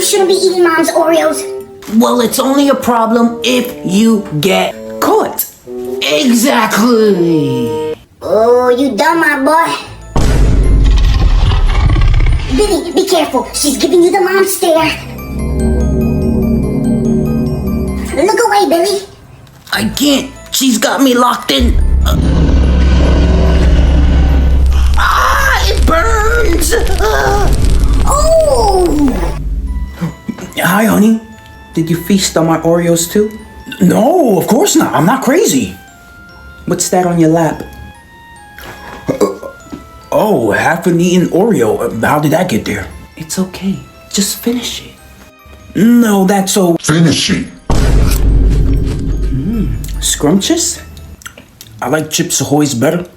shouldn't be eating Mom's Oreos. Well, it's only a problem if you get caught. Exactly. Oh, you done, my boy. Billy, be careful. She's giving you the mom stare. Look away, Billy. I can't. She's got me locked in. It burns. Oh! Hi, honey. Did you feast on my Oreos too? No, of course not. I'm not crazy. What's that on your lap? Oh, half an eaten Oreo. How did that get there? It's okay. Just finish it. No, that's so Finishing. Scrumptious? I like Chips Ahoy's better.